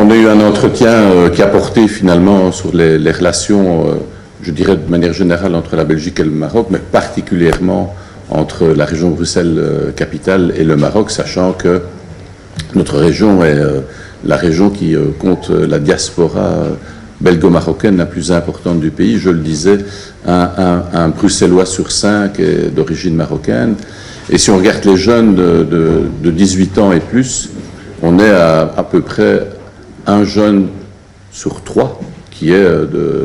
on a eu un entretien qui a porté finalement sur les relations, je dirais de manière générale, entre la Belgique et le Maroc, mais particulièrement entre la région Bruxelles-Capitale et le Maroc, sachant que notre région est la région qui compte la diaspora belgo-marocaine la plus importante du pays. Je le disais, un Bruxellois sur 5 est d'origine marocaine. Et si on regarde les jeunes de 18 ans et plus, on est à peu près un jeune sur 3 qui est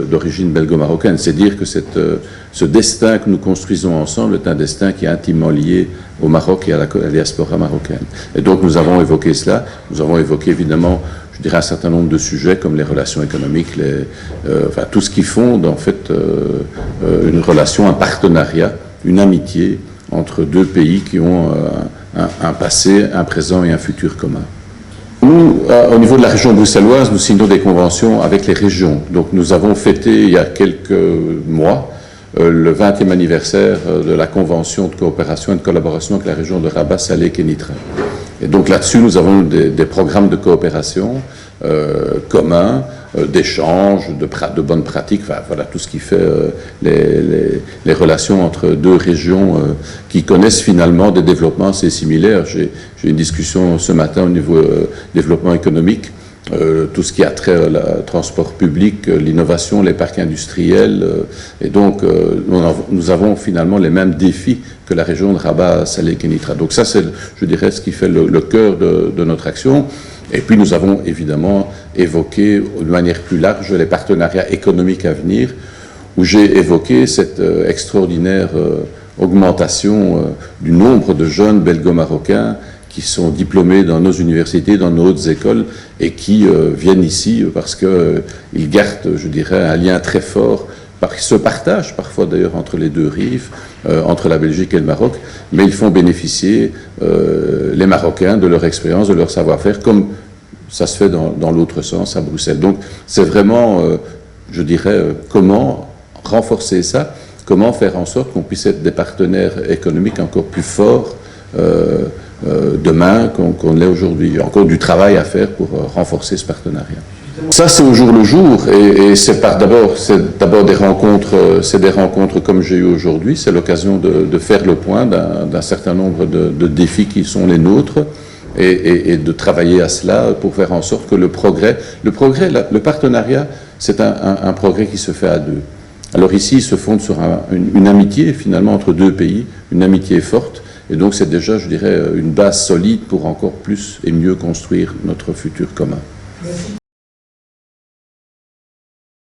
d'origine belgo-marocaine. C'est dire que ce destin que nous construisons ensemble est un destin qui est intimement lié au Maroc et à la diaspora marocaine. Et donc nous avons évoqué cela, nous avons évoqué évidemment, je dirais, un certain nombre de sujets comme les relations économiques, enfin, tout ce qui fonde en fait une relation, un partenariat, une amitié entre deux pays qui ont un passé, un présent et un futur commun. Nous, au niveau de la région bruxelloise, nous signons des conventions avec les régions. Donc nous avons fêté il y a quelques mois le 20e anniversaire de la convention de coopération et de collaboration avec la région de Rabat, Salé, Kénitra. Et donc là-dessus, nous avons des programmes de coopération communs, d'échanges, de bonnes pratiques, enfin voilà tout ce qui fait les relations entre deux régions qui connaissent finalement des développements assez similaires. J'ai eu une discussion ce matin au niveau développement économique, tout ce qui a trait au transport public, l'innovation, les parcs industriels, et donc nous avons finalement les mêmes défis que la région de Rabat, Salé, Kénitra. Donc ça, c'est, je dirais, ce qui fait le cœur de notre action. Et puis nous avons évidemment évoqué de manière plus large les partenariats économiques à venir, où j'ai évoqué cette extraordinaire augmentation du nombre de jeunes belgo-marocains qui sont diplômés dans nos universités, dans nos hautes écoles, et qui viennent ici parce qu'ils gardent, je dirais, un lien très fort, qui se partagent parfois d'ailleurs entre les deux rives, entre la Belgique et le Maroc, mais ils font bénéficier les Marocains de leur expérience, de leur savoir-faire, comme ça se fait dans l'autre sens à Bruxelles. Donc c'est vraiment, je dirais, comment renforcer ça, comment faire en sorte qu'on puisse être des partenaires économiques encore plus forts demain qu'on l'est aujourd'hui. Il y a encore du travail à faire pour renforcer ce partenariat. Ça, c'est au jour le jour, et c'est d'abord des rencontres comme j'ai eu aujourd'hui. C'est l'occasion de faire le point d'un certain nombre de défis qui sont les nôtres, et de travailler à cela pour faire en sorte que le partenariat, c'est un progrès qui se fait à deux. Alors ici, il se fonde sur une amitié finalement entre deux pays, une amitié forte, et donc c'est déjà, je dirais, une base solide pour encore plus et mieux construire notre futur commun. Merci.